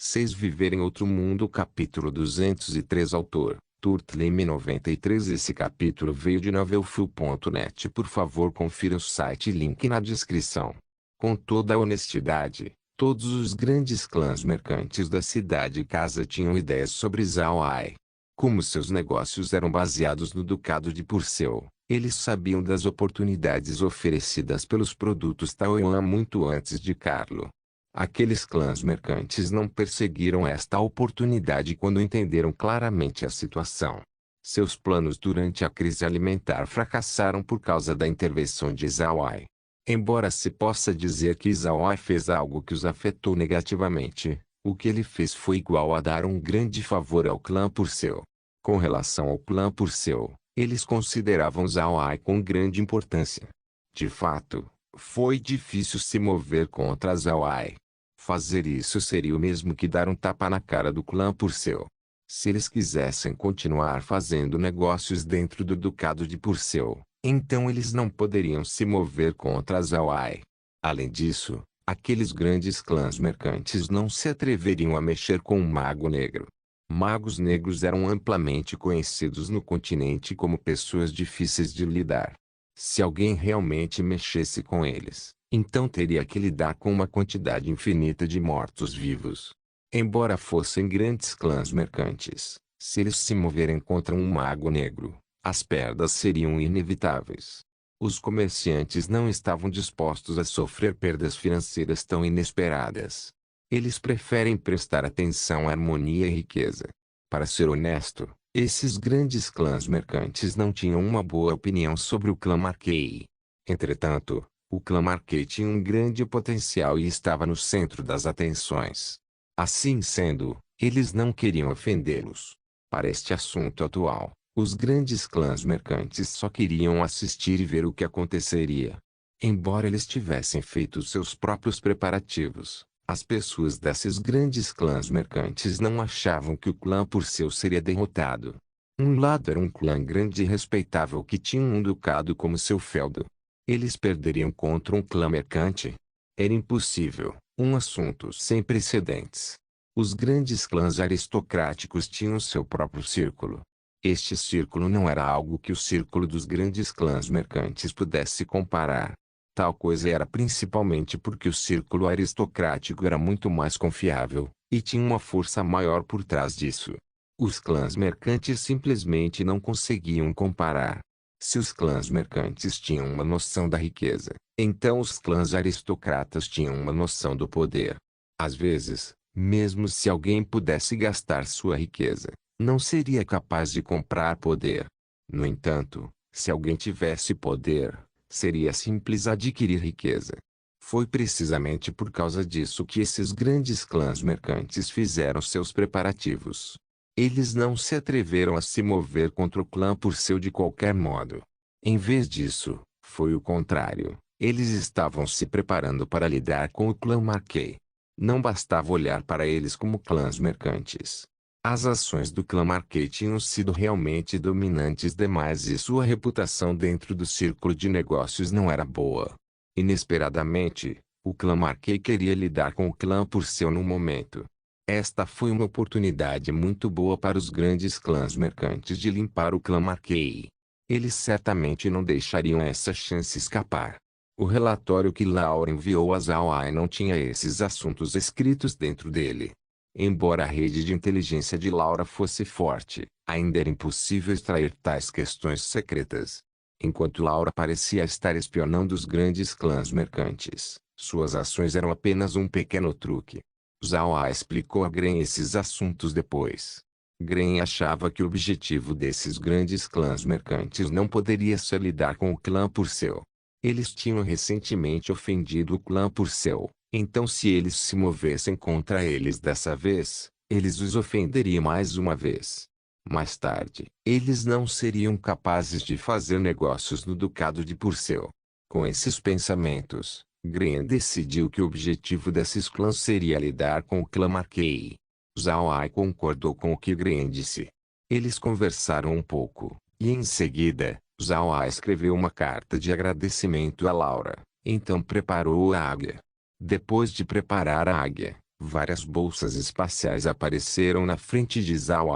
6 Viver em Outro Mundo Capítulo 203 Autor, Turtleme 93 Esse capítulo veio de novelfull.net. Por favor confira o site e link na descrição. Com toda a honestidade, todos os grandes clãs mercantes da cidade casa tinham ideias sobre Zhao Ai. Como seus negócios eram baseados no Ducado de Purcell, eles sabiam das oportunidades oferecidas pelos produtos Taoyuan muito antes de Carlo. Aqueles clãs mercantes não perseguiram esta oportunidade quando entenderam claramente a situação. Seus planos durante a crise alimentar fracassaram por causa da intervenção de Zhao Ai. Embora se possa dizer que Zhao Ai fez algo que os afetou negativamente, o que ele fez foi igual a dar um grande favor ao clã Purcell. Com relação ao clã Purcell, eles consideravam Zhao Ai com grande importância. De fato, foi difícil se mover contra Zhao Ai. Fazer isso seria o mesmo que dar um tapa na cara do clã Purcell. Se eles quisessem continuar fazendo negócios dentro do Ducado de Purcell, então eles não poderiam se mover contra Zhao Ai. Além disso, aqueles grandes clãs mercantes não se atreveriam a mexer com um mago negro. Magos negros eram amplamente conhecidos no continente como pessoas difíceis de lidar. Se alguém realmente mexesse com eles, então teria que lidar com uma quantidade infinita de mortos-vivos. Embora fossem grandes clãs mercantes, se eles se moverem contra um mago negro, as perdas seriam inevitáveis. Os comerciantes não estavam dispostos a sofrer perdas financeiras tão inesperadas. Eles preferem prestar atenção à harmonia e riqueza. Para ser honesto, esses grandes clãs mercantes não tinham uma boa opinião sobre o clã Marquet. Entretanto, o clã Marquet tinha um grande potencial e estava no centro das atenções. Assim sendo, eles não queriam ofendê-los. Para este assunto atual, os grandes clãs mercantes só queriam assistir e ver o que aconteceria. Embora eles tivessem feito seus próprios preparativos, as pessoas desses grandes clãs mercantes não achavam que o clã Purcell seria derrotado. Um lado era um clã grande e respeitável que tinha um ducado como seu feudo. Eles perderiam contra um clã mercante? Era impossível, um assunto sem precedentes. Os grandes clãs aristocráticos tinham seu próprio círculo. Este círculo não era algo que o círculo dos grandes clãs mercantes pudesse comparar. Tal coisa era principalmente porque o círculo aristocrático era muito mais confiável, e tinha uma força maior por trás disso. Os clãs mercantes simplesmente não conseguiam comparar. Se os clãs mercantes tinham uma noção da riqueza, então os clãs aristocratas tinham uma noção do poder. Às vezes, mesmo se alguém pudesse gastar sua riqueza, não seria capaz de comprar poder. No entanto, se alguém tivesse poder, seria simples adquirir riqueza. Foi precisamente por causa disso que esses grandes clãs mercantes fizeram seus preparativos. Eles não se atreveram a se mover contra o clã Purcell de qualquer modo. Em vez disso, foi o contrário. Eles estavam se preparando para lidar com o clã Marquet. Não bastava olhar para eles como clãs mercantes. As ações do clã Marquet tinham sido realmente dominantes demais e sua reputação dentro do círculo de negócios não era boa. Inesperadamente, o clã Marquet queria lidar com o clã Purcell no momento. Esta foi uma oportunidade muito boa para os grandes clãs mercantes de limpar o clã Marquet. Eles certamente não deixariam essa chance escapar. O relatório que Laura enviou a Zhao Ai não tinha esses assuntos escritos dentro dele. Embora a rede de inteligência de Laura fosse forte, ainda era impossível extrair tais questões secretas. Enquanto Laura parecia estar espionando os grandes clãs mercantes, suas ações eram apenas um pequeno truque. Zhao Ai explicou a Gren esses assuntos depois. Gren achava que o objetivo desses grandes clãs mercantes não poderia ser lidar com o clã Purcell. Eles tinham recentemente ofendido o clã Purcell, então se eles se movessem contra eles dessa vez, eles os ofenderiam mais uma vez. Mais tarde, eles não seriam capazes de fazer negócios no Ducado de Purcell. Com esses pensamentos, Gren decidiu que o objetivo desses clãs seria lidar com o clã Marquet. Zhao Ai concordou com o que Gren disse. Eles conversaram um pouco, e em seguida, Zhao Ai escreveu uma carta de agradecimento a Laura, então preparou a águia. Depois de preparar a águia, Várias bolsas espaciais apareceram na frente de Zhao.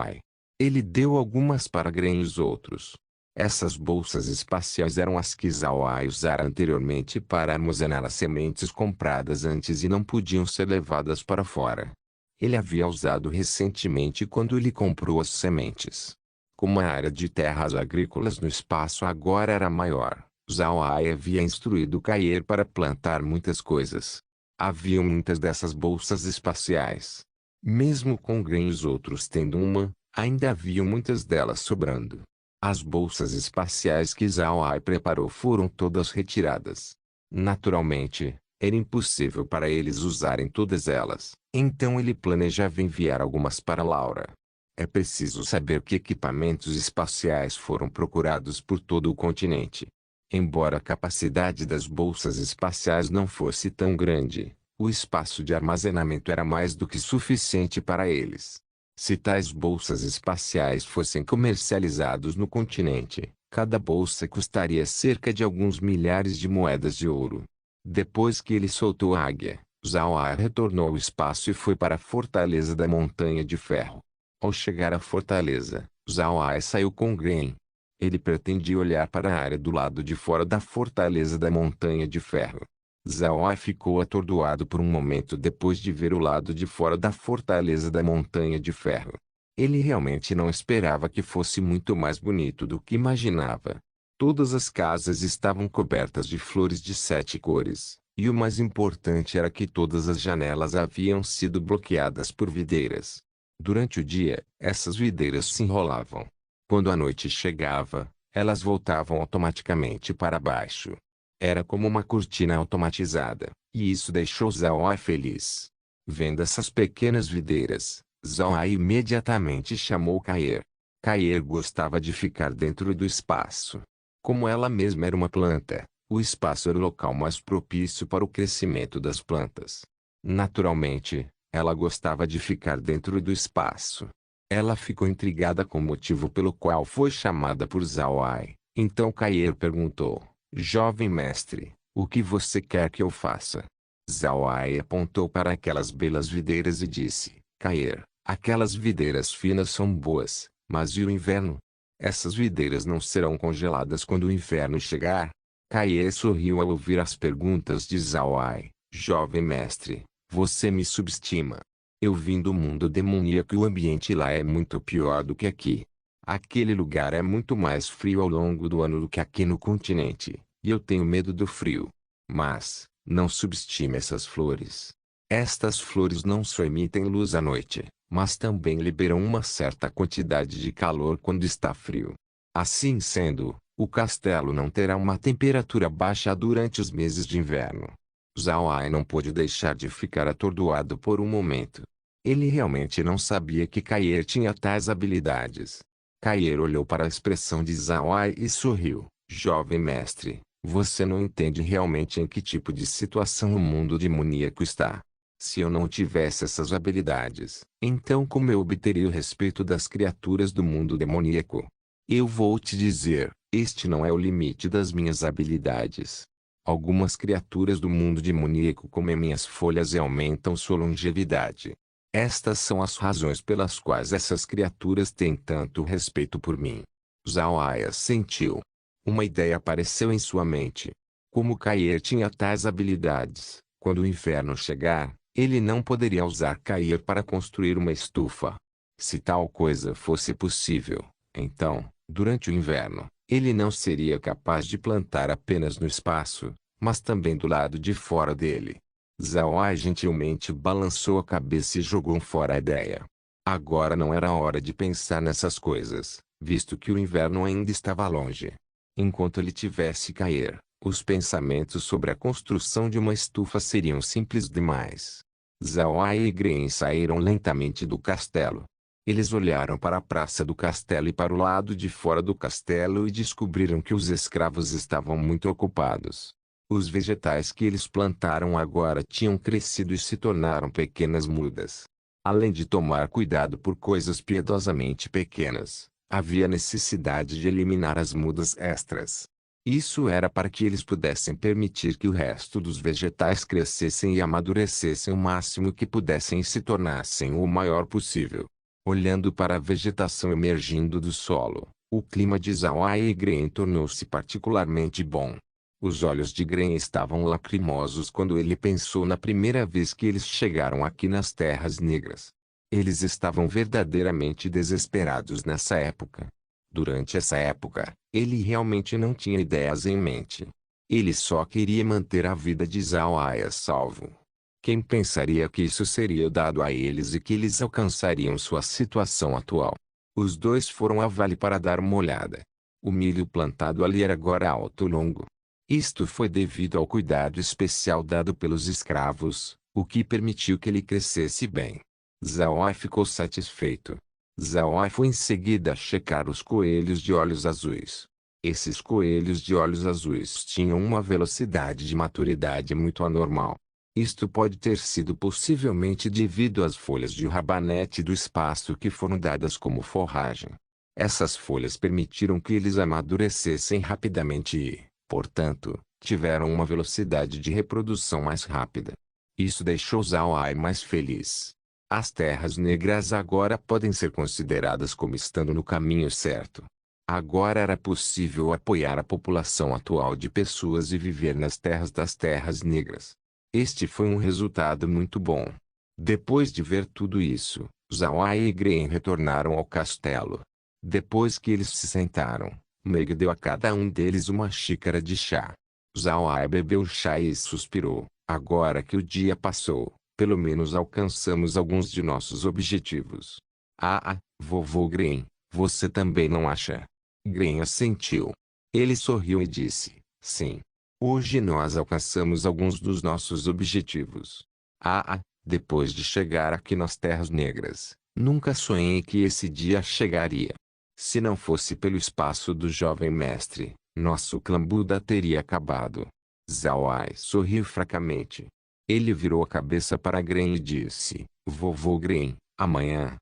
Ele deu algumas para Gren e os outros. Essas bolsas espaciais eram as que Zhao usara anteriormente para armazenar as sementes compradas antes e não podiam ser levadas para fora. Ele havia usado recentemente quando ele comprou as sementes. Como a área de terras agrícolas no espaço agora era maior, Zhao havia instruído Kair para plantar muitas coisas. Havia muitas dessas bolsas espaciais. Mesmo com Gren e os outros tendo uma, ainda havia muitas delas sobrando. As bolsas espaciais que Zhao preparou foram todas retiradas. Naturalmente, era impossível para eles usarem todas elas. Então ele planejava enviar algumas para Laura. É preciso saber que equipamentos espaciais foram procurados por todo o continente. Embora a capacidade das bolsas espaciais não fosse tão grande, o espaço de armazenamento era mais do que suficiente para eles. Se tais bolsas espaciais fossem comercializados no continente, cada bolsa custaria cerca de alguns milhares de moedas de ouro. Depois que ele soltou a águia, Zhao retornou ao espaço e foi para a fortaleza da Montanha de Ferro. Ao chegar à fortaleza, Zhao saiu com Gren. Ele pretendia olhar para a área do lado de fora da fortaleza da Montanha de Ferro. Zhao ficou atordoado por um momento depois de ver o lado de fora da fortaleza da Montanha de Ferro. Ele realmente não esperava que fosse muito mais bonito do que imaginava. Todas as casas estavam cobertas de flores de 7 cores, e o mais importante era que todas as janelas haviam sido bloqueadas por videiras. Durante o dia, essas videiras se enrolavam. Quando a noite chegava, elas voltavam automaticamente para baixo. Era como uma cortina automatizada, e isso deixou Zhao feliz. Vendo essas pequenas videiras, Zhao imediatamente chamou Kair. Kair gostava de ficar dentro do espaço. Como ela mesma era uma planta, o espaço era o local mais propício para o crescimento das plantas. Naturalmente, ela gostava de ficar dentro do espaço. Ela ficou intrigada com o motivo pelo qual foi chamada por Zhao. Então Kair perguntou: Jovem mestre, o que você quer que eu faça? Zhao apontou para aquelas belas videiras e disse: Kair, aquelas videiras finas são boas, mas e o inverno? Essas videiras não serão congeladas quando o inverno chegar? Kair sorriu ao ouvir as perguntas de Zhao. Jovem mestre, você me subestima. Eu vim do mundo demoníaco e o ambiente lá é muito pior do que aqui. Aquele lugar é muito mais frio ao longo do ano do que aqui no continente, e eu tenho medo do frio. Mas, não subestime essas flores. Estas flores não só emitem luz à noite, mas também liberam uma certa quantidade de calor quando está frio. Assim sendo, o castelo não terá uma temperatura baixa durante os meses de inverno. Zhao não pôde deixar de ficar atordoado por um momento. Ele realmente não sabia que Kair tinha tais habilidades. Kair olhou para a expressão de Zhao e sorriu. Jovem mestre, você não entende realmente em que tipo de situação o mundo demoníaco está. Se eu não tivesse essas habilidades, então como eu obteria o respeito das criaturas do mundo demoníaco? Eu vou te dizer, este não é o limite das minhas habilidades. Algumas criaturas do mundo demoníaco comem minhas folhas e aumentam sua longevidade. Estas são as razões pelas quais essas criaturas têm tanto respeito por mim. Zhao sentiu. Uma ideia apareceu em sua mente. Como Kair tinha tais habilidades, quando o inverno chegar, ele não poderia usar Kair para construir uma estufa. Se tal coisa fosse possível, então, durante o inverno, ele não seria capaz de plantar apenas no espaço, mas também do lado de fora dele. Zhao gentilmente balançou a cabeça e jogou fora a ideia. Agora não era hora de pensar nessas coisas, visto que o inverno ainda estava longe. Enquanto ele tivesse Kair, os pensamentos sobre a construção de uma estufa seriam simples demais. Zhao e Gren saíram lentamente do castelo. Eles olharam para a praça do castelo e para o lado de fora do castelo e descobriram que os escravos estavam muito ocupados. Os vegetais que eles plantaram agora tinham crescido e se tornaram pequenas mudas. Além de tomar cuidado por coisas piedosamente pequenas, havia necessidade de eliminar as mudas extras. Isso era para que eles pudessem permitir que o resto dos vegetais crescessem e amadurecessem o máximo que pudessem e se tornassem o maior possível. Olhando para a vegetação emergindo do solo, o clima de Zawai e Gren tornou-se particularmente bom. Os olhos de Gren estavam lacrimosos quando ele pensou na primeira vez que eles chegaram aqui nas Terras Negras. Eles estavam verdadeiramente desesperados nessa época. Durante essa época, ele realmente não tinha ideias em mente. Ele só queria manter a vida de Zawai a salvo. Quem pensaria que isso seria dado a eles e que eles alcançariam sua situação atual? Os dois foram a vale para dar uma olhada. O milho plantado ali era agora alto e longo. Isto foi devido ao cuidado especial dado pelos escravos, o que permitiu que ele crescesse bem. Zawai ficou satisfeito. Zawai foi em seguida checar os coelhos de olhos azuis. Esses coelhos de olhos azuis tinham uma velocidade de maturidade muito anormal. Isto pode ter sido possivelmente devido às folhas de rabanete do espaço que foram dadas como forragem. Essas folhas permitiram que eles amadurecessem rapidamente e, portanto, tiveram uma velocidade de reprodução mais rápida. Isso deixou Zawai mais feliz. As terras negras agora podem ser consideradas como estando no caminho certo. Agora era possível apoiar a população atual de pessoas e viver nas terras das terras negras. Este foi um resultado muito bom. Depois de ver tudo isso, Zawai e Gren retornaram ao castelo. Depois que eles se sentaram, Meg deu a cada um deles uma xícara de chá. Zawai bebeu o chá e suspirou. Agora que o dia passou, pelo menos alcançamos alguns de nossos objetivos. Vovô Gren, você também não acha? Gren assentiu. Ele sorriu e disse, sim. Hoje nós alcançamos alguns dos nossos objetivos. Depois de chegar aqui nas Terras Negras, nunca sonhei que esse dia chegaria. Se não fosse pelo espaço do jovem mestre, nosso clã Buda teria acabado. Zawai sorriu fracamente. Ele virou a cabeça para Gren e disse, Vovô Gren, amanhã,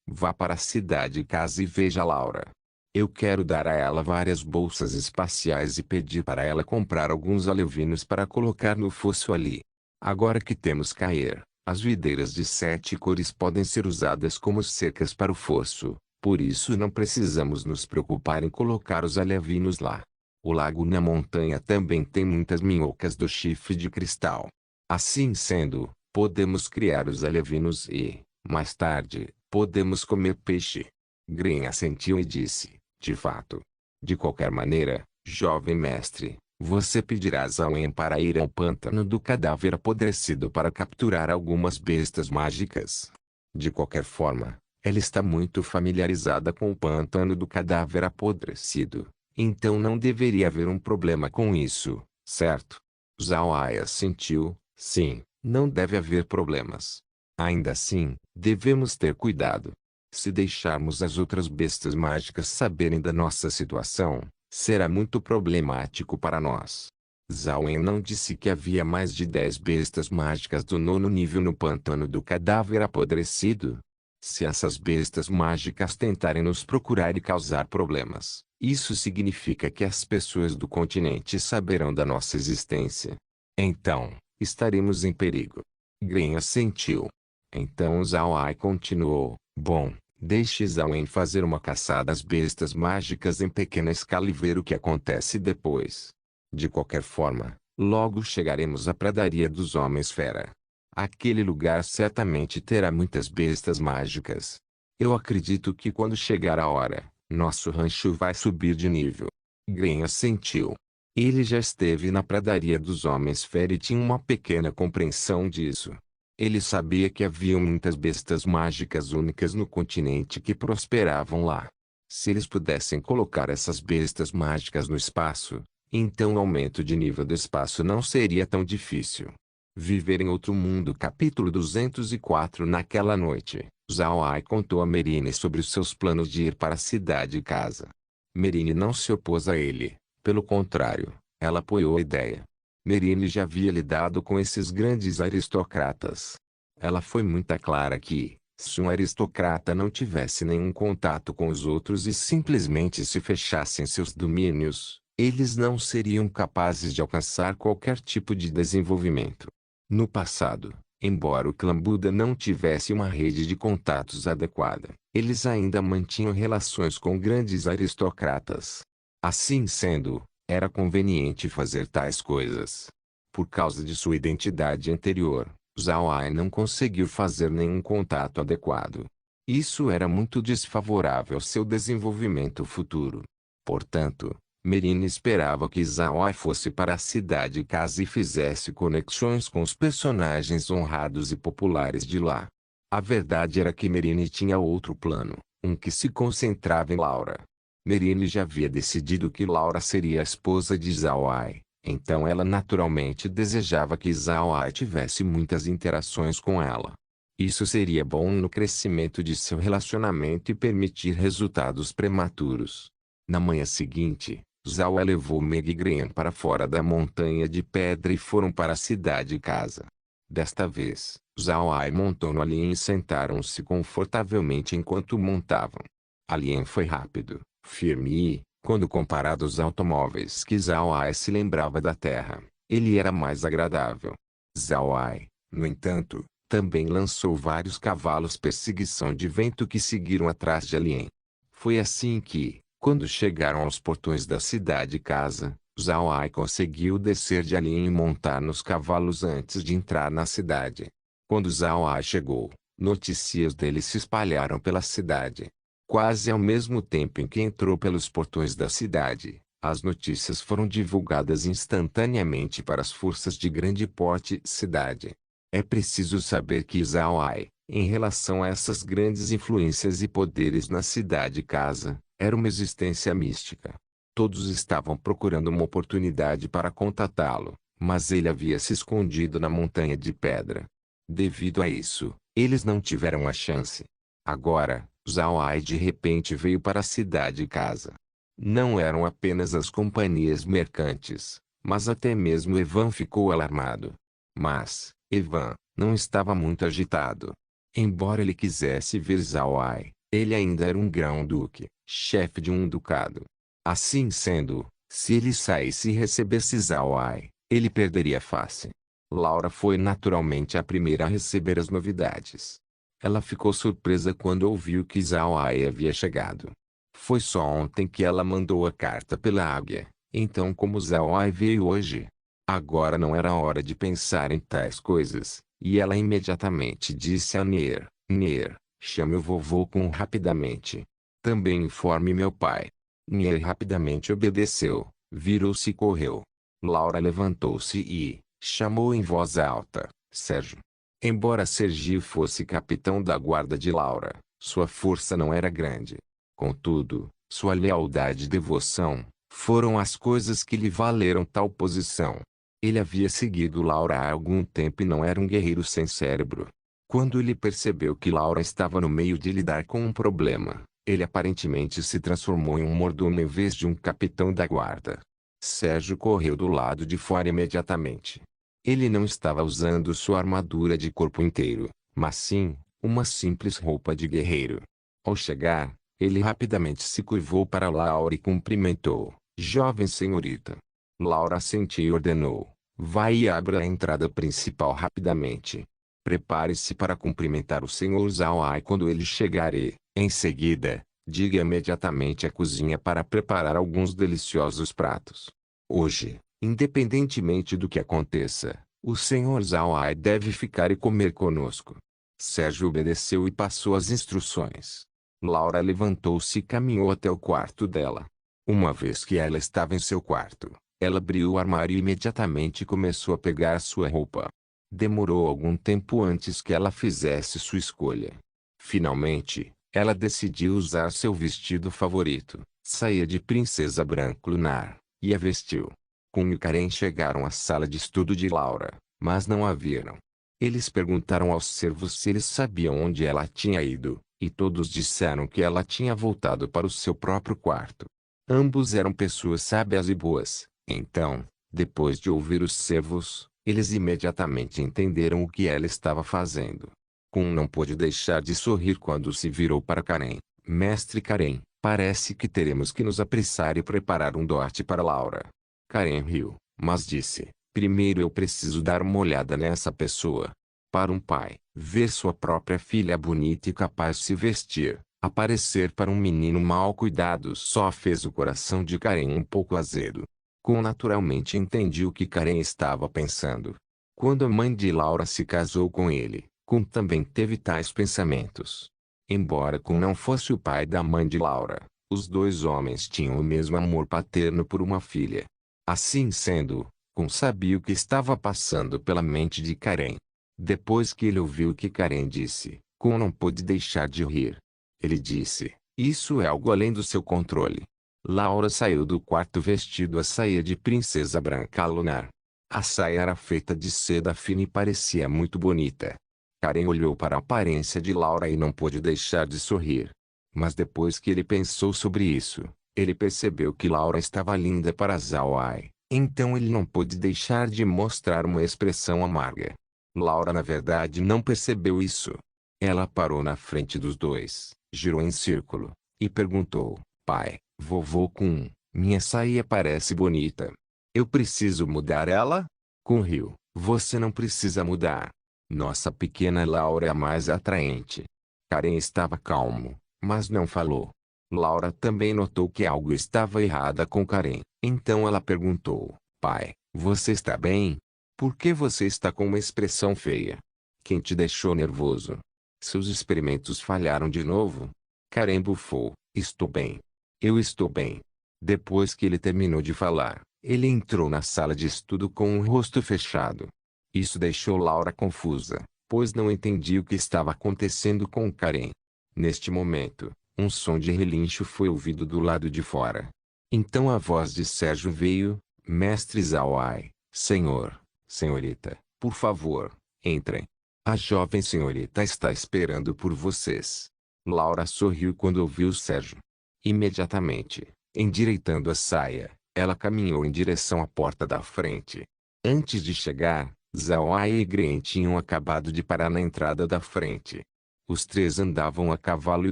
vá para a cidade casa e veja Laura. Eu quero dar a ela várias bolsas espaciais e pedir para ela comprar alguns alevinos para colocar no fosso ali. Agora que temos Caer, as videiras de 7 cores podem ser usadas como cercas para o fosso, por isso não precisamos nos preocupar em colocar os alevinos lá. O lago na montanha também tem muitas minhocas do chifre de cristal. Assim sendo, podemos criar os alevinos e, mais tarde, podemos comer peixe. Gren assentiu e disse, de fato. De qualquer maneira, jovem mestre, você pedirá a Zawin para ir ao pântano do cadáver apodrecido para capturar algumas bestas mágicas. De qualquer forma, ela está muito familiarizada com o pântano do cadáver apodrecido, então não deveria haver um problema com isso, certo? Zawai assentiu, sim, não deve haver problemas. Ainda assim, devemos ter cuidado. Se deixarmos as outras bestas mágicas saberem da nossa situação, será muito problemático para nós. Zawin não disse que havia mais de 10 bestas mágicas do 9º nível no pântano do cadáver apodrecido. Se essas bestas mágicas tentarem nos procurar e causar problemas, isso significa que as pessoas do continente saberão da nossa existência. Então, estaremos em perigo. Gren assentiu. Então Zawai continuou, bom, deixe Zawin fazer uma caçada às bestas mágicas em pequena escala e ver o que acontece depois. De qualquer forma, logo chegaremos à pradaria dos Homens-Fera. Aquele lugar certamente terá muitas bestas mágicas. Eu acredito que quando chegar a hora, nosso rancho vai subir de nível. Gren assentiu. Ele já esteve na pradaria dos Homens-Fera e tinha uma pequena compreensão disso. Ele sabia que havia muitas bestas mágicas únicas no continente que prosperavam lá. Se eles pudessem colocar essas bestas mágicas no espaço, então o aumento de nível do espaço não seria tão difícil. Viver em outro mundo. Capítulo 204. Naquela noite, Zawai contou a Merine sobre os seus planos de ir para a cidade casa. Merine não se opôs a ele, pelo contrário, ela apoiou a ideia. Merine já havia lidado com esses grandes aristocratas. Ela foi muito clara que, se um aristocrata não tivesse nenhum contato com os outros e simplesmente se fechasse em seus domínios, Eles não seriam capazes de alcançar qualquer tipo de desenvolvimento. No passado, embora o clã Buda não tivesse uma rede de contatos adequada, eles ainda mantinham relações com grandes aristocratas. Assim sendo, era conveniente fazer tais coisas. Por causa de sua identidade anterior, Zhao Ai não conseguiu fazer nenhum contato adequado. Isso era muito desfavorável ao seu desenvolvimento futuro. Portanto, Merine esperava que Zhao Ai fosse para a cidade casa e fizesse conexões com os personagens honrados e populares de lá. A verdade era que Merine tinha outro plano, um que se concentrava em Laura. Merine já havia decidido que Laura seria a esposa de Zhao Ai, então ela naturalmente desejava que Zhao Ai tivesse muitas interações com ela. Isso seria bom no crescimento de seu relacionamento e permitir resultados prematuros. Na manhã seguinte, Zhao Ai levou Meg e Grian para fora da montanha de pedra e foram para a cidade casa. Desta vez, Zhao Ai montou no alien e sentaram-se confortavelmente enquanto montavam. Alien foi rápido, firme e, quando comparado aos automóveis que Zhao Ai se lembrava da Terra, ele era mais agradável. Zhao Ai, no entanto, também lançou vários cavalos perseguição de vento que seguiram atrás de Alien. Foi assim que, quando chegaram aos portões da cidade casa, Zhao Ai conseguiu descer de Alien e montar nos cavalos antes de entrar na cidade. Quando Zhao Ai chegou, notícias dele se espalharam pela cidade. Quase ao mesmo tempo em que entrou pelos portões da cidade, as notícias foram divulgadas instantaneamente para as forças de grande porte cidade. É preciso saber que Zhao Ai, em relação a essas grandes influências e poderes na cidade casa, era uma existência mística. Todos estavam procurando uma oportunidade para contatá-lo, mas ele havia se escondido na montanha de pedra. Devido a isso, eles não tiveram a chance. Agora, Zhao Ai de repente veio para a cidade casa. Não eram apenas as companhias mercantes, mas até mesmo Evan ficou alarmado. Mas, Evan, não estava muito agitado. Embora ele quisesse ver Zhao Ai, ele ainda era um grão-duque, chefe de um ducado. Assim sendo, se ele saísse e recebesse Zhao Ai, ele perderia a face. Laura foi naturalmente a primeira a receber as novidades. Ela ficou surpresa quando ouviu que Zhao Ai havia chegado. Foi só ontem que ela mandou a carta pela águia, então como Zhao Ai veio hoje? Agora não era hora de pensar em tais coisas, e ela imediatamente disse a Nier, Nier, chame o vovô Kun rapidamente. Também informe meu pai. Nier rapidamente obedeceu, virou-se e correu. Laura levantou-se e chamou em voz alta, Sérgio. Embora Sergio fosse capitão da guarda de Laura, sua força não era grande. Contudo, sua lealdade e devoção foram as coisas que lhe valeram tal posição. Ele havia seguido Laura há algum tempo e não era um guerreiro sem cérebro. Quando ele percebeu que Laura estava no meio de lidar com um problema, ele aparentemente se transformou em um mordomo em vez de um capitão da guarda. Sérgio correu do lado de fora imediatamente. Ele não estava usando sua armadura de corpo inteiro, mas sim, uma simples roupa de guerreiro. Ao chegar, ele rapidamente se curvou para Laura e cumprimentou, jovem senhorita. Laura assentiu e ordenou, vai e abra a entrada principal rapidamente. Prepare-se para cumprimentar o senhor Zhao Ai quando ele chegar e, em seguida, diga imediatamente à cozinha para preparar alguns deliciosos pratos. Hoje, independentemente do que aconteça, o senhor Zhao Ai deve ficar e comer conosco. Sérgio obedeceu e passou as instruções. Laura levantou-se e caminhou até o quarto dela. Uma vez que ela estava em seu quarto, ela abriu o armário e imediatamente começou a pegar sua roupa. Demorou algum tempo antes que ela fizesse sua escolha. Finalmente, ela decidiu usar seu vestido favorito, saia de princesa branco lunar, e a vestiu. Kun e Karen chegaram à sala de estudo de Laura, mas não a viram. Eles perguntaram aos servos se eles sabiam onde ela tinha ido, e todos disseram que ela tinha voltado para o seu próprio quarto. Ambos eram pessoas sábias e boas, então, depois de ouvir os servos, eles imediatamente entenderam o que ela estava fazendo. Kun não pôde deixar de sorrir quando se virou para Karen. Mestre Karen, Parece que teremos que nos apressar e preparar um dote para Laura. Karen riu, mas disse, primeiro eu preciso dar uma olhada nessa pessoa. Para um pai, ver sua própria filha bonita e capaz de se vestir, aparecer para um menino mal cuidado só fez o coração de Karen um pouco azedo. Kun naturalmente entendia o que Karen estava pensando. Quando a mãe de Laura se casou com ele, Kun também teve tais pensamentos. Embora Kun não fosse o pai da mãe de Laura, os dois homens tinham o mesmo amor paterno por uma filha. Assim sendo, Kun sabia o que estava passando pela mente de Karen. Depois que ele ouviu o que Karen disse, Kun não pôde deixar de rir. Ele disse, isso é algo além do seu controle. Laura saiu do quarto vestido a saia de princesa branca lunar. A saia era feita de seda fina e parecia muito bonita. Karen olhou para a aparência de Laura e não pôde deixar de sorrir. Mas depois que ele pensou sobre isso, ele percebeu que Laura estava linda para Zhao Ai, então ele não pôde deixar de mostrar uma expressão amarga. Laura na verdade não percebeu isso. Ela parou na frente dos dois, girou em círculo, e perguntou, pai, vovô Kun, minha saia parece bonita. Eu preciso mudar ela? Kun riu, você não precisa mudar. Nossa pequena Laura é a mais atraente. Karen estava calmo, mas não falou. Laura também notou que algo estava errado com Karen, então ela perguntou, pai, você está bem? Por que você está com uma expressão feia? Quem te deixou nervoso? Seus experimentos falharam de novo? Karen bufou, estou bem. Eu estou bem. Depois que ele terminou de falar, ele entrou na sala de estudo com o rosto fechado. Isso deixou Laura confusa, pois não entendia o que estava acontecendo com Karen. Neste momento, um som de relincho foi ouvido do lado de fora. Então a voz de Sérgio veio, mestre Zhao Ai, senhor, senhorita, por favor, entrem. A jovem senhorita está esperando por vocês. Laura sorriu quando ouviu Sérgio. Imediatamente, endireitando a saia, ela caminhou em direção à porta da frente. Antes de chegar, Zhao Ai e Gren tinham acabado de parar na entrada da frente. Os três andavam a cavalo e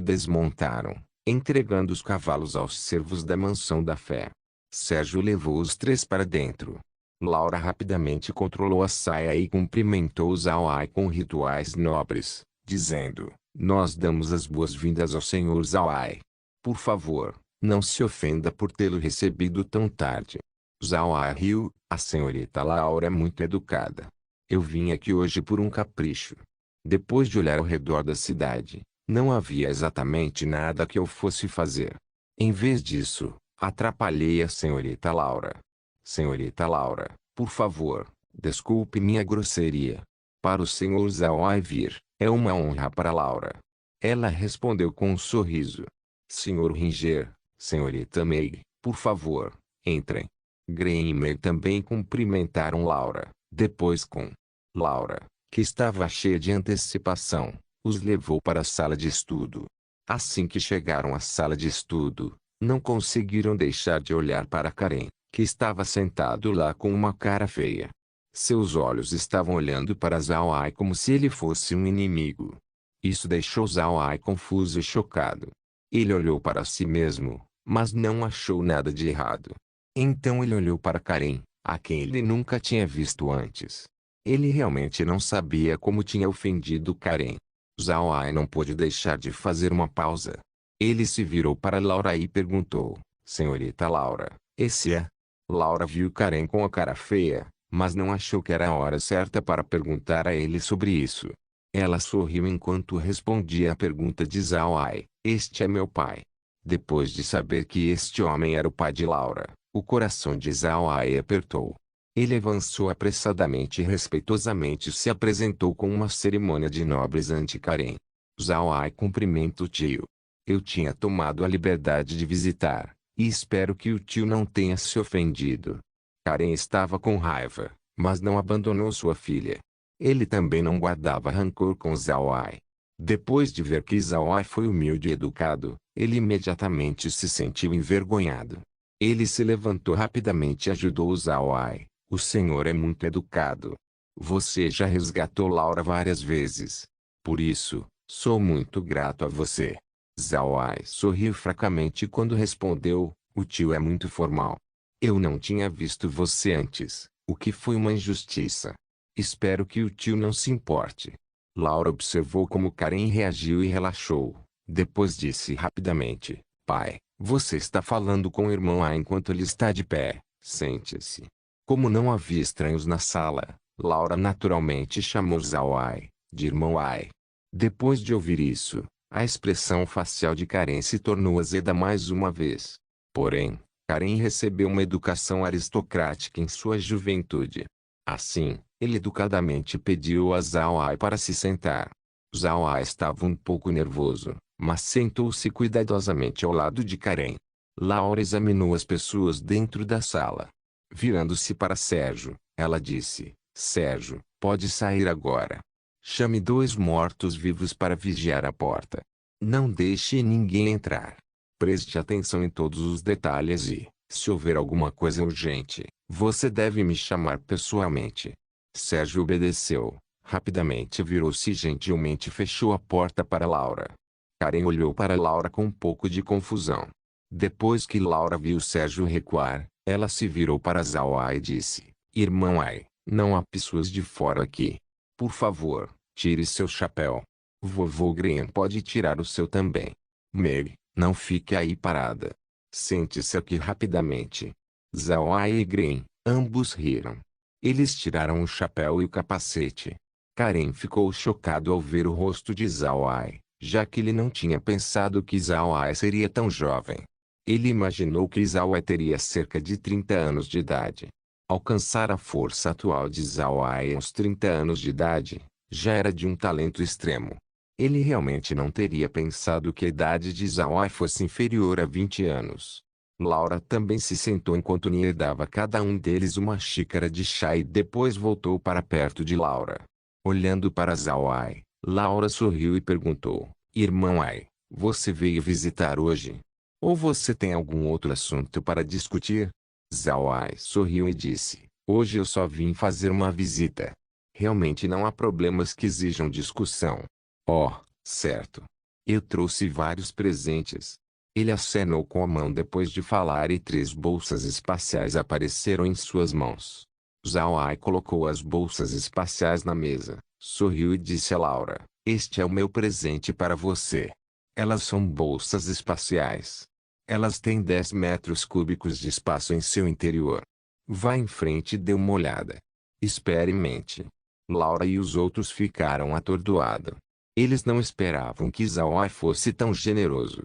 desmontaram, entregando os cavalos aos servos da Mansão da Fé. Sérgio levou os três para dentro. Laura rapidamente controlou a saia e cumprimentou Zhao Ai com rituais nobres, dizendo, nós damos as boas-vindas ao senhor Zhao Ai. Por favor, não se ofenda por tê-lo recebido tão tarde. Zhao Ai riu, a senhorita Laura é muito educada. Eu vim aqui hoje por um capricho. Depois de olhar ao redor da cidade, não havia exatamente nada que eu fosse fazer. Em vez disso, atrapalhei a senhorita Laura. Senhorita Laura, por favor, desculpe minha grosseria. Para o senhor Zhao Ai vir, é uma honra para Laura. Ela respondeu com um sorriso. Senhor Ringer, senhorita Mei, por favor, entrem. Gren e Mei também cumprimentaram Laura, depois com Laura, que estava cheia de antecipação, os levou para a sala de estudo. Assim que chegaram à sala de estudo, não conseguiram deixar de olhar para Karen, que estava sentado lá com uma cara feia. Seus olhos estavam olhando para Zhao Ai como se ele fosse um inimigo. Isso deixou Zhao Ai confuso e chocado. Ele olhou para si mesmo, mas não achou nada de errado. Então ele olhou para Karen, a quem ele nunca tinha visto antes. Ele realmente não sabia como tinha ofendido Karen. Zhao Ai não pôde deixar de fazer uma pausa. Ele se virou para Laura e perguntou, senhorita Laura, esse é? Laura viu Karen com a cara feia, mas não achou que era a hora certa para perguntar a ele sobre isso. Ela sorriu enquanto respondia à pergunta de Zhao Ai, este é meu pai. Depois de saber que este homem era o pai de Laura, o coração de Zhao Ai apertou. Ele avançou apressadamente e respeitosamente se apresentou com uma cerimônia de nobres ante Karen. Zhao Ai cumprimenta o tio. Eu tinha tomado a liberdade de visitar, e espero que o tio não tenha se ofendido. Karen estava com raiva, mas não abandonou sua filha. Ele também não guardava rancor com Zhao Ai. Depois de ver que Zhao Ai foi humilde e educado, ele imediatamente se sentiu envergonhado. Ele se levantou rapidamente e ajudou Zhao Ai. O senhor é muito educado. Você já resgatou Laura várias vezes. Por isso, sou muito grato a você. Zhao Ai sorriu fracamente quando respondeu, o tio é muito formal. Eu não tinha visto você antes, o que foi uma injustiça. Espero que o tio não se importe. Laura observou como Karen reagiu e relaxou. Depois disse rapidamente, pai, você está falando com o irmão A enquanto ele está de pé, sente-se. Como não havia estranhos na sala, Laura naturalmente chamou Zhao Ai, de irmão Ai. Depois de ouvir isso, a expressão facial de Karen se tornou azeda mais uma vez. Porém, Karen recebeu uma educação aristocrática em sua juventude. Assim, ele educadamente pediu a Zhao Ai para se sentar. Zhao Ai estava um pouco nervoso, mas sentou-se cuidadosamente ao lado de Karen. Laura examinou as pessoas dentro da sala. Virando-se para Sérgio, ela disse, Sérgio, pode sair agora. Chame 2 mortos-vivos para vigiar a porta. Não deixe ninguém entrar. Preste atenção em todos os detalhes e, se houver alguma coisa urgente, você deve me chamar pessoalmente. Sérgio obedeceu. Rapidamente virou-se e gentilmente fechou a porta para Laura. Karen olhou para Laura com um pouco de confusão. Depois que Laura viu Sérgio recuar, ela se virou para Zhao Ai e disse, Irmão Ai, não há pessoas de fora aqui. Por favor, tire seu chapéu. Vovô Green pode tirar o seu também. Meg, não fique aí parada. Sente-se aqui rapidamente. Zhao Ai e Green, ambos riram. Eles tiraram o chapéu e o capacete. Karen ficou chocado ao ver o rosto de Zhao Ai, já que ele não tinha pensado que Zhao Ai seria tão jovem. Ele imaginou que Zhao Ai teria cerca de 30 anos de idade. Alcançar a força atual de Zhao Ai aos 30 anos de idade, já era de um talento extremo. Ele realmente não teria pensado que a idade de Zhao Ai fosse inferior a 20 anos. Laura também se sentou enquanto Nia dava a cada um deles uma xícara de chá e depois voltou para perto de Laura. Olhando para Zhao Ai, Laura sorriu e perguntou, Irmão Ai, você veio visitar hoje? Ou você tem algum outro assunto para discutir? Zhao Ai sorriu e disse, hoje eu só vim fazer uma visita. Realmente não há problemas que exijam discussão. Oh, certo. Eu trouxe vários presentes. Ele acenou com a mão depois de falar e 3 bolsas espaciais apareceram em suas mãos. Zhao Ai colocou as bolsas espaciais na mesa, sorriu e disse a Laura, este é o meu presente para você. Elas são bolsas espaciais. Elas têm 10 metros cúbicos de espaço em seu interior. Vá em frente e dê uma olhada. Experimente. Laura e os outros ficaram atordoados. Eles não esperavam que Zhao Ai fosse tão generoso.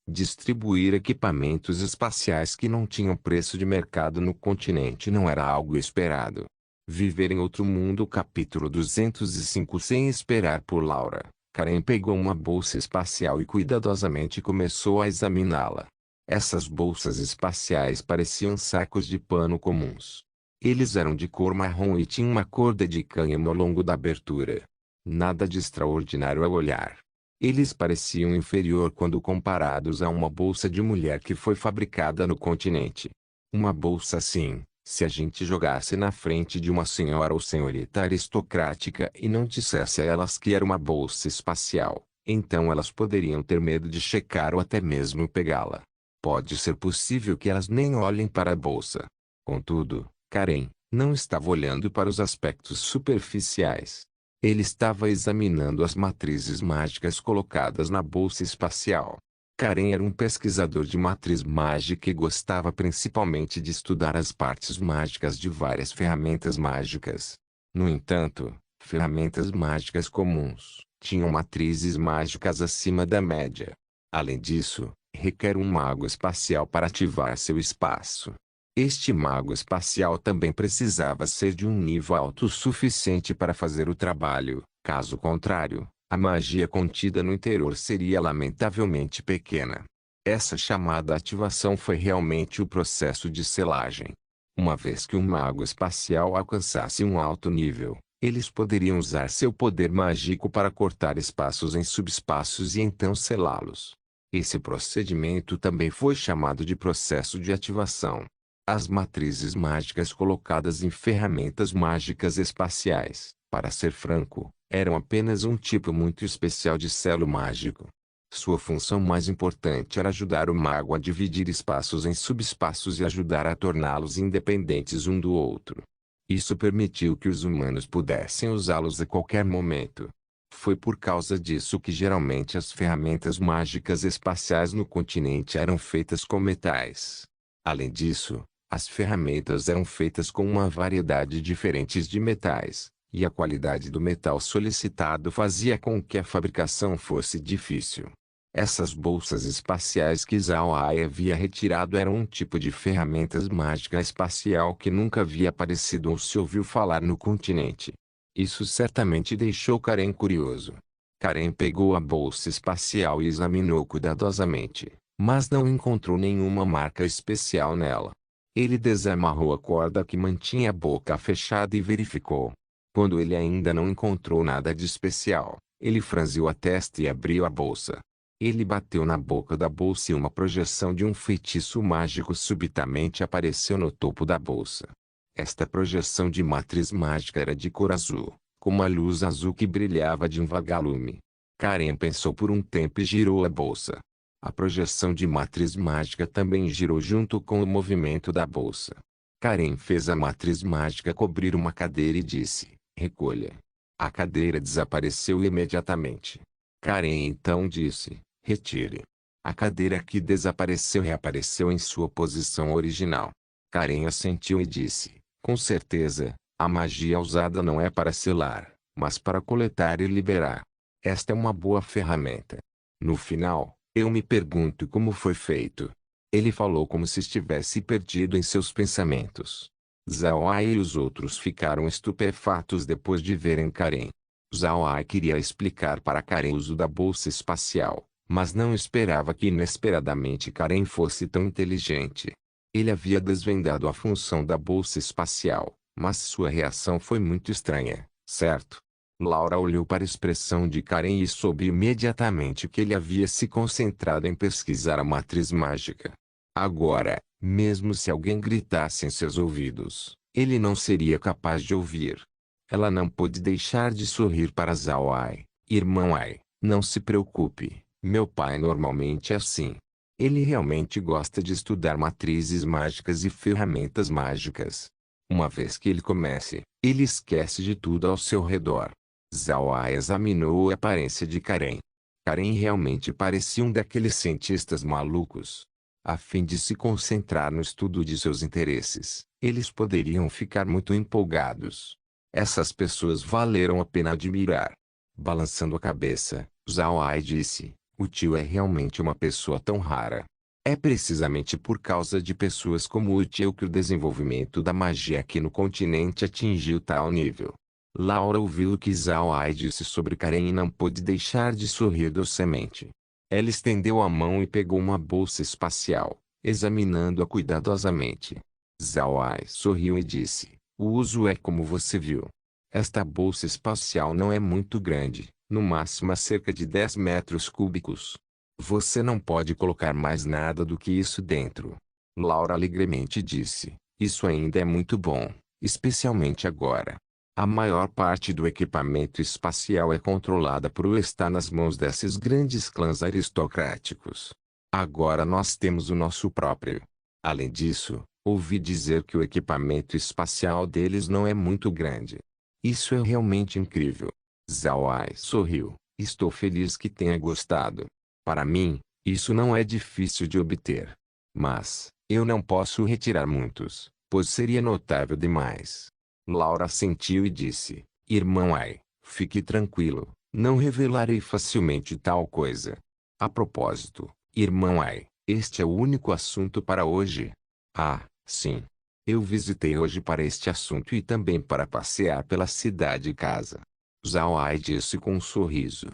Distribuir equipamentos espaciais que não tinham preço de mercado no continente não era algo esperado. Viver em outro mundo capítulo 205. Sem esperar por Laura, Karen pegou uma bolsa espacial e cuidadosamente começou a examiná-la. Essas bolsas espaciais pareciam sacos de pano comuns. Eles eram de cor marrom e tinham uma corda de cânhamo ao longo da abertura. Nada de extraordinário ao olhar. Eles pareciam inferior quando comparados a uma bolsa de mulher que foi fabricada no continente. Uma bolsa assim, se a gente jogasse na frente de uma senhora ou senhorita aristocrática e não dissesse a elas que era uma bolsa espacial, então elas poderiam ter medo de checar ou até mesmo pegá-la. Pode ser possível que elas nem olhem para a bolsa. Contudo, Karen não estava olhando para os aspectos superficiais. Ele estava examinando as matrizes mágicas colocadas na bolsa espacial. Karen era um pesquisador de matriz mágica e gostava principalmente de estudar as partes mágicas de várias ferramentas mágicas. No entanto, ferramentas mágicas comuns tinham matrizes mágicas acima da média. Além disso, requer um mago espacial para ativar seu espaço. Este mago espacial também precisava ser de um nível alto o suficiente para fazer o trabalho, caso contrário, a magia contida no interior seria lamentavelmente pequena. Essa chamada ativação foi realmente o processo de selagem. Uma vez que um mago espacial alcançasse um alto nível, eles poderiam usar seu poder mágico para cortar espaços em subespaços e então selá-los. Esse procedimento também foi chamado de processo de ativação. As matrizes mágicas colocadas em ferramentas mágicas espaciais, para ser franco, eram apenas um tipo muito especial de selo mágico. Sua função mais importante era ajudar o mago a dividir espaços em subespaços e ajudar a torná-los independentes um do outro. Isso permitiu que os humanos pudessem usá-los a qualquer momento. Foi por causa disso que geralmente as ferramentas mágicas espaciais no continente eram feitas com metais. Além disso, as ferramentas eram feitas com uma variedade diferente de metais, e a qualidade do metal solicitado fazia com que a fabricação fosse difícil. Essas bolsas espaciais que Zhao Ai havia retirado eram um tipo de ferramentas mágica espacial que nunca havia aparecido ou se ouviu falar no continente. Isso certamente deixou Karen curioso. Karen pegou a bolsa espacial e examinou cuidadosamente, mas não encontrou nenhuma marca especial nela. Ele desamarrou a corda que mantinha a boca fechada e verificou. Quando ele ainda não encontrou nada de especial, ele franziu a testa e abriu a bolsa. Ele bateu na boca da bolsa e uma projeção de um feitiço mágico subitamente apareceu no topo da bolsa. Esta projeção de matriz mágica era de cor azul, com uma luz azul que brilhava de um vagalume. Karen pensou por um tempo e girou a bolsa. A projeção de matriz mágica também girou junto com o movimento da bolsa. Karen fez a matriz mágica cobrir uma cadeira e disse: "Recolha." A cadeira desapareceu imediatamente. Karen então disse: "Retire." A cadeira que desapareceu reapareceu em sua posição original. Karen assentiu e disse: "Com certeza, a magia usada não é para selar, mas para coletar e liberar. Esta é uma boa ferramenta. No final, eu me pergunto como foi feito." Ele falou como se estivesse perdido em seus pensamentos. Zhao Ai e os outros ficaram estupefatos depois de verem Karen. Zhao Ai queria explicar para Karen o uso da bolsa espacial, mas não esperava que inesperadamente Karen fosse tão inteligente. Ele havia desvendado a função da bolsa espacial, mas sua reação foi muito estranha, certo? Laura olhou para a expressão de Karen e soube imediatamente que ele havia se concentrado em pesquisar a matriz mágica. Agora, mesmo se alguém gritasse em seus ouvidos, ele não seria capaz de ouvir. Ela não pôde deixar de sorrir para Zhao Ai. "Irmão Ai, não se preocupe, meu pai normalmente é assim. Ele realmente gosta de estudar matrizes mágicas e ferramentas mágicas. Uma vez que ele comece, ele esquece de tudo ao seu redor." Zhao Ai examinou a aparência de Karen. Karen realmente parecia um daqueles cientistas malucos. A fim de se concentrar no estudo de seus interesses, eles poderiam ficar muito empolgados. Essas pessoas valeram a pena admirar. Balançando a cabeça, Zhao Ai disse: "O tio é realmente uma pessoa tão rara. É precisamente por causa de pessoas como o tio que o desenvolvimento da magia aqui no continente atingiu tal nível." Laura ouviu o que Zhao Ai disse sobre Karen e não pôde deixar de sorrir docemente. Ela estendeu a mão e pegou uma bolsa espacial, examinando-a cuidadosamente. Zhao Ai sorriu e disse: "O uso é como você viu. Esta bolsa espacial não é muito grande, no máximo a cerca de 10 metros cúbicos. Você não pode colocar mais nada do que isso dentro." Laura alegremente disse: "Isso ainda é muito bom, especialmente agora. A maior parte do equipamento espacial é controlada por estar nas mãos desses grandes clãs aristocráticos. Agora nós temos o nosso próprio. Além disso, ouvi dizer que o equipamento espacial deles não é muito grande. Isso é realmente incrível." Zhao Ai sorriu: "Estou feliz que tenha gostado. Para mim, isso não é difícil de obter. Mas, eu não posso retirar muitos, pois seria notável demais." Laura assentiu e disse: "Irmão Ai, fique tranquilo, não revelarei facilmente tal coisa. A propósito, irmão Ai, este é o único assunto para hoje." "Ah, sim. Eu visitei hoje para este assunto e também para passear pela cidade e casa." Zhao Ai disse com um sorriso.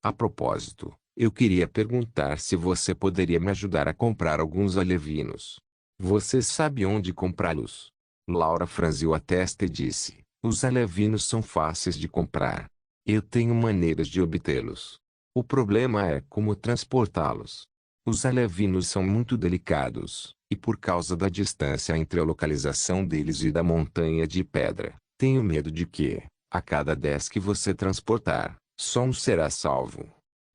"A propósito, eu queria perguntar se você poderia me ajudar a comprar alguns alevinos. Você sabe onde comprá-los?" Laura franziu a testa e disse: "Os alevinos são fáceis de comprar. Eu tenho maneiras de obtê-los. O problema é como transportá-los. Os alevinos são muito delicados, e por causa da distância entre a localização deles e da montanha de pedra, tenho medo de que, a cada 10 que você transportar, só um será salvo."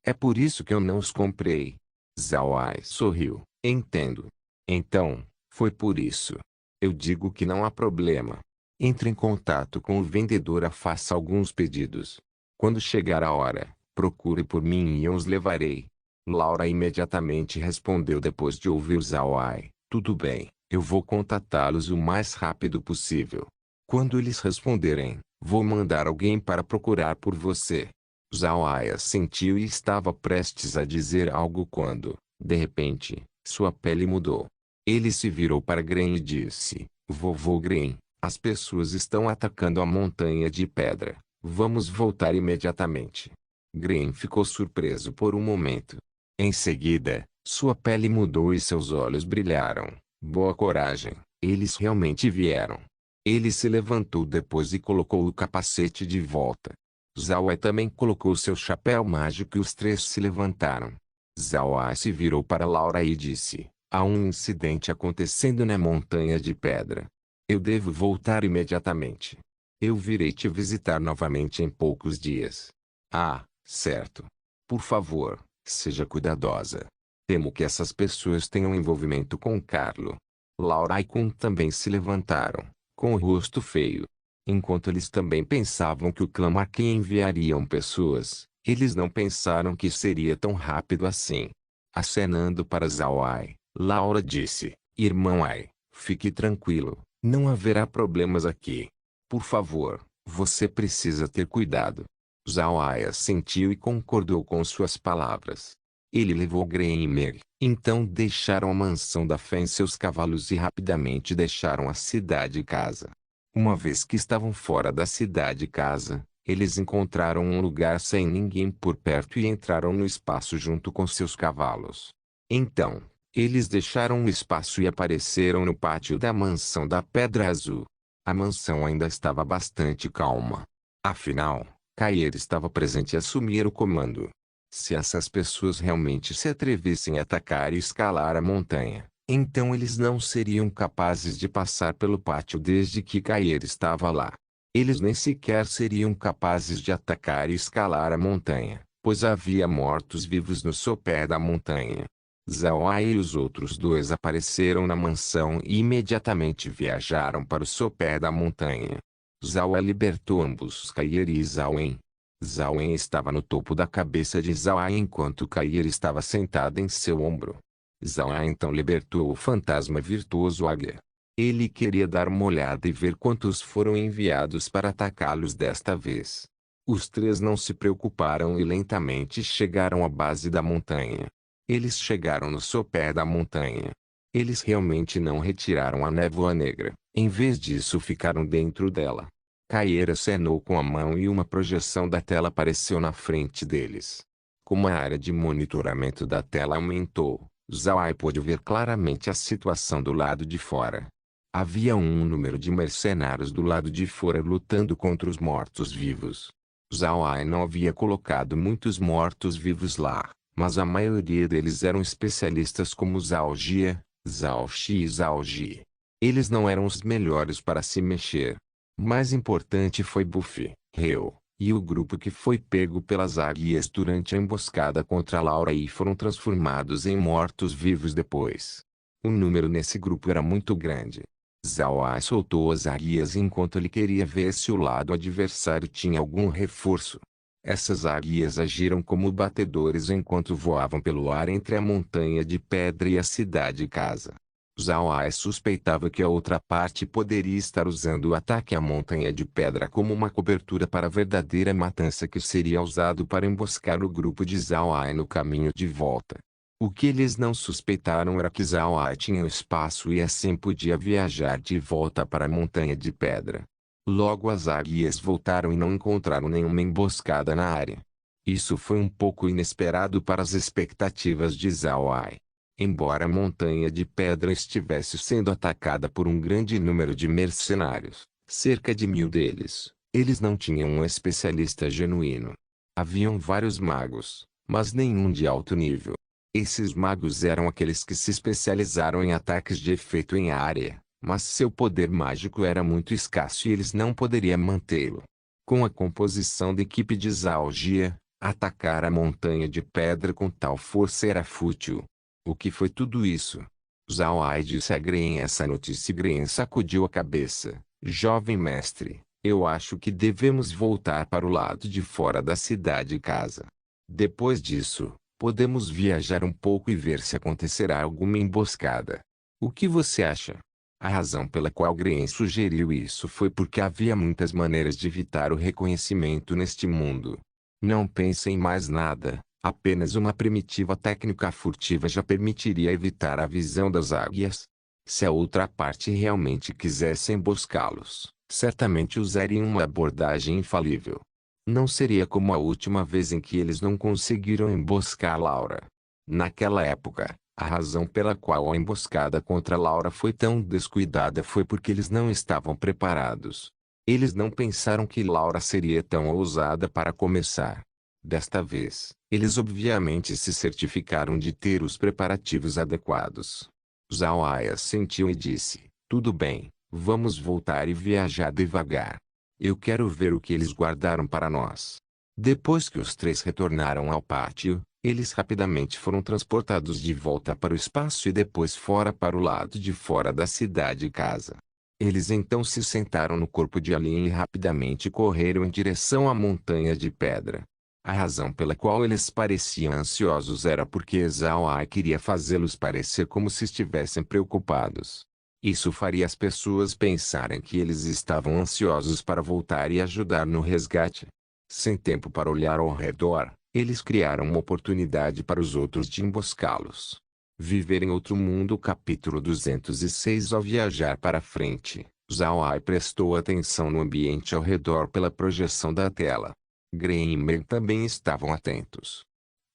É por isso que eu não os comprei. Zhao Ai sorriu. Entendo. Então, foi por isso. Eu digo que não há problema. Entre em contato com o vendedor e faça alguns pedidos. Quando chegar a hora, procure por mim e eu os levarei. Laura imediatamente respondeu depois de ouvir Zhao Ai. Tudo bem, eu vou contatá-los o mais rápido possível. Quando eles responderem, vou mandar alguém para procurar por você. Zhao Ai assentiu e estava prestes a dizer algo quando, de repente, sua pele mudou. Ele se virou para Gren e disse: Vovô Gren, as pessoas estão atacando a montanha de pedra. Vamos voltar imediatamente. Gren ficou surpreso por um momento. Em seguida, sua pele mudou e seus olhos brilharam. Boa coragem, eles realmente vieram. Ele se levantou depois e colocou o capacete de volta. Zhao Ai também colocou seu chapéu mágico e os três se levantaram. Zhao Ai se virou para Laura e disse: Há um incidente acontecendo na montanha de pedra. Eu devo voltar imediatamente. Eu virei te visitar novamente em poucos dias. Ah, certo. Por favor, seja cuidadosa. Temo que essas pessoas tenham envolvimento com Carlo. Laura e Kun também se levantaram, com o rosto feio. Enquanto eles também pensavam que o clã Maquen enviariam pessoas, eles não pensaram que seria tão rápido assim. Acenando para Zhao Ai, Laura disse: Irmão Ai, fique tranquilo, não haverá problemas aqui. Por favor, você precisa ter cuidado. Zhao Ai assentiu e concordou com suas palavras. Ele levou Gren e Meg, então deixaram a mansão da fé em seus cavalos e rapidamente deixaram a cidade casa. Uma vez que estavam fora da cidade casa, eles encontraram um lugar sem ninguém por perto e entraram no espaço junto com seus cavalos. Então, eles deixaram o espaço e apareceram no pátio da mansão da Pedra Azul. A mansão ainda estava bastante calma. Afinal, Kaeru estava presente e assumir o comando. Se essas pessoas realmente se atrevessem a atacar e escalar a montanha, então eles não seriam capazes de passar pelo pátio desde que Kaeru estava lá. Eles nem sequer seriam capazes de atacar e escalar a montanha, pois havia mortos-vivos no sopé da montanha. Zhao Ai e os outros dois apareceram na mansão e imediatamente viajaram para o sopé da montanha. Zhao Ai libertou ambos Kaeru e Zhao En. Zhao En estava no topo da cabeça de Zhao Ai enquanto Kaeru estava sentada em seu ombro. Zhao Ai então libertou o fantasma virtuoso Águia. Ele queria dar uma olhada e ver quantos foram enviados para atacá-los desta vez. Os três não se preocuparam e lentamente chegaram à base da montanha. Eles chegaram no sopé da montanha. Eles realmente não retiraram a névoa negra, em vez disso ficaram dentro dela. Kaeru acenou com a mão e uma projeção da tela apareceu na frente deles. Como a área de monitoramento da tela aumentou, Zhao Ai pôde ver claramente a situação do lado de fora. Havia um número de mercenários do lado de fora lutando contra os mortos-vivos. Zhao Ai não havia colocado muitos mortos-vivos lá, mas a maioria deles eram especialistas como Zhao Jia, Zhao Shi e Zhao Ji. Eles não eram os melhores para se mexer. Mais importante foi Buffy, Reo, e o grupo que foi pego pelas águias durante a emboscada contra Laura e foram transformados em mortos-vivos depois. O número nesse grupo era muito grande. Zhao Ai soltou as águias enquanto ele queria ver se o lado adversário tinha algum reforço. Essas águias agiram como batedores enquanto voavam pelo ar entre a montanha de pedra e a cidade casa. Zhao Ai suspeitava que a outra parte poderia estar usando o ataque à montanha de pedra como uma cobertura para a verdadeira matança que seria usado para emboscar o grupo de Zhao Ai no caminho de volta. O que eles não suspeitaram era que Zhao Ai tinha espaço e assim podia viajar de volta para a montanha de pedra. Logo as águias voltaram e não encontraram nenhuma emboscada na área. Isso foi um pouco inesperado para as expectativas de Zhao Ai. Embora a montanha de pedra estivesse sendo atacada por um grande número de mercenários, cerca de 1000 deles, eles não tinham um especialista genuíno. Haviam vários magos, mas nenhum de alto nível. Esses magos eram aqueles que se especializaram em ataques de efeito em área, mas seu poder mágico era muito escasso e eles não poderiam mantê-lo. Com a composição da equipe de Zhao Jia, Atacar a montanha de pedra com tal força era fútil. O que foi tudo isso? Zhao Ai disse a Gren essa notícia e Gren sacudiu a cabeça. Jovem mestre, eu acho que devemos voltar para o lado de fora da cidade e casa. Depois disso, podemos viajar um pouco e ver se acontecerá alguma emboscada. O que você acha? A razão pela qual Gren sugeriu isso foi porque havia muitas maneiras de evitar o reconhecimento neste mundo. Não pense em mais nada, apenas uma primitiva técnica furtiva já permitiria evitar a visão das águias. Se a outra parte realmente quisesse emboscá-los, certamente usariam uma abordagem infalível. Não seria como a última vez em que eles não conseguiram emboscar Laura. Naquela época, a razão pela qual a emboscada contra Laura foi tão descuidada foi porque eles não estavam preparados. Eles não pensaram que Laura seria tão ousada para começar. Desta vez, eles obviamente se certificaram de ter os preparativos adequados. Zhao Ai assentiu e disse, tudo bem, vamos voltar e viajar devagar. Eu quero ver o que eles guardaram para nós. Depois que os três retornaram ao pátio, eles rapidamente foram transportados de volta para o espaço e depois fora para o lado de fora da cidade e casa. Eles então se sentaram no corpo de Alien e rapidamente correram em direção à montanha de pedra. A razão pela qual eles pareciam ansiosos era porque Zhao Ai queria fazê-los parecer como se estivessem preocupados. Isso faria as pessoas pensarem que eles estavam ansiosos para voltar e ajudar no resgate. Sem tempo para olhar ao redor, eles criaram uma oportunidade para os outros de emboscá-los. Viver em outro mundo. Capítulo 206. Ao viajar para frente, Zhao Ai prestou atenção no ambiente ao redor pela projeção da tela. Gren e Meg também estavam atentos.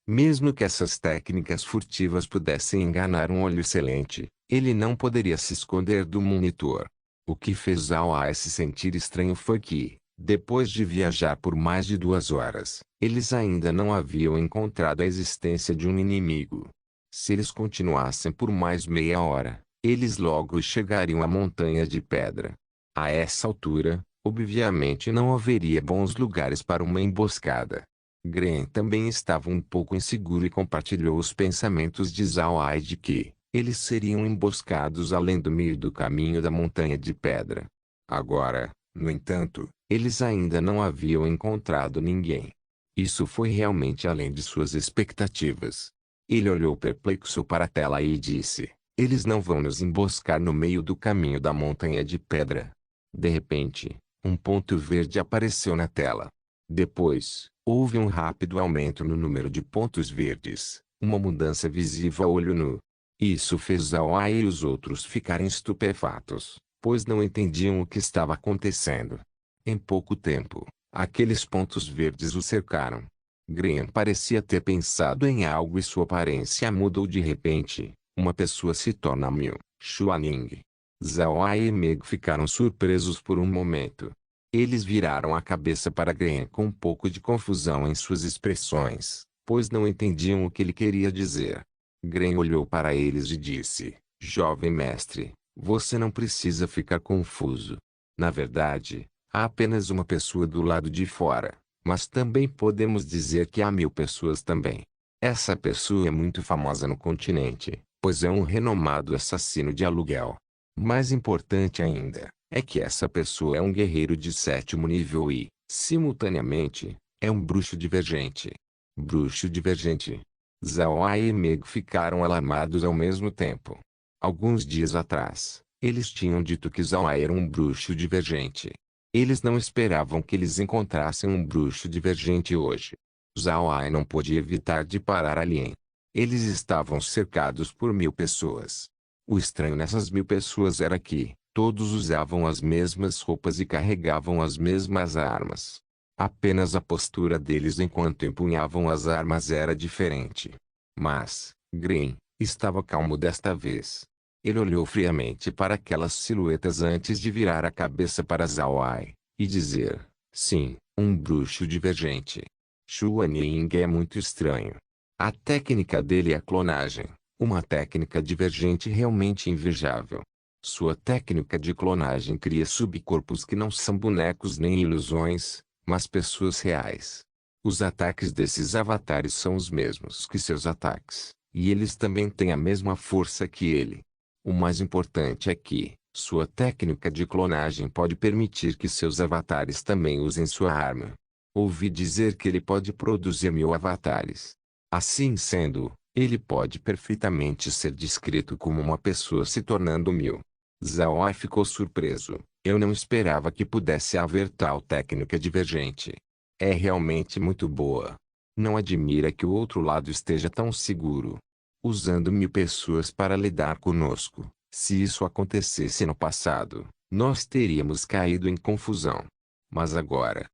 Mesmo que essas técnicas furtivas pudessem enganar um olho excelente, ele não poderia se esconder do monitor. O que fez Zhao Ai se sentir estranho foi que, depois de viajar por mais de 2 horas, eles ainda não haviam encontrado a existência de um inimigo. Se eles continuassem por mais meia hora, eles logo chegariam à montanha de pedra. A essa altura, obviamente não haveria bons lugares para uma emboscada. Gren também estava um pouco inseguro e compartilhou os pensamentos de Zhao Ai de que eles seriam emboscados além do meio do caminho da montanha de pedra. Agora, no entanto, eles ainda não haviam encontrado ninguém. Isso foi realmente além de suas expectativas. Ele olhou perplexo para a tela e disse, eles não vão nos emboscar no meio do caminho da montanha de pedra. De repente, um ponto verde apareceu na tela. Depois, houve um rápido aumento no número de pontos verdes, uma mudança visível a olho nu. Isso fez Zhao Ai e os outros ficarem estupefatos, pois não entendiam o que estava acontecendo. Em pouco tempo, aqueles pontos verdes o cercaram. Gren parecia ter pensado em algo e sua aparência mudou de repente. Uma pessoa se torna Miu, Xuaning. Zhao Ai e Meg ficaram surpresos por um momento. Eles viraram a cabeça para Gren com um pouco de confusão em suas expressões, pois não entendiam o que ele queria dizer. Gren olhou para eles e disse, jovem mestre, você não precisa ficar confuso. Na verdade, há apenas uma pessoa do lado de fora. Mas também podemos dizer que há 1000 pessoas também. Essa pessoa é muito famosa no continente, pois é um renomado assassino de aluguel. Mais importante ainda, é que essa pessoa é um guerreiro de 7º nível e, simultaneamente, é um bruxo divergente. Bruxo divergente. Zhao Ai e Meg ficaram alarmados ao mesmo tempo. Alguns dias atrás, eles tinham dito que Zhao Ai era um bruxo divergente. Eles não esperavam que eles encontrassem um bruxo divergente hoje. Zhao Ai não pôde evitar de parar Alien. Eles estavam cercados por 1000 pessoas. O estranho nessas 1000 pessoas era que, todos usavam as mesmas roupas e carregavam as mesmas armas. Apenas a postura deles enquanto empunhavam as armas era diferente. Mas, Gren, estava calmo desta vez. Ele olhou friamente para aquelas silhuetas antes de virar a cabeça para Zhao Ai, e dizer, sim, um bruxo divergente. Xuaning é muito estranho. A técnica dele é a clonagem, uma técnica divergente realmente invejável. Sua técnica de clonagem cria subcorpos que não são bonecos nem ilusões, mas pessoas reais. Os ataques desses avatares são os mesmos que seus ataques, e eles também têm a mesma força que ele. O mais importante é que, sua técnica de clonagem pode permitir que seus avatares também usem sua arma. Ouvi dizer que ele pode produzir 1000 avatares. Assim sendo, ele pode perfeitamente ser descrito como uma pessoa se tornando 1000. Zhao Ai ficou surpreso. Eu não esperava que pudesse haver tal técnica divergente. É realmente muito boa. Não admira que o outro lado esteja tão seguro. Usando 1000 pessoas para lidar conosco. Se isso acontecesse no passado, nós teríamos caído em confusão. Mas agora...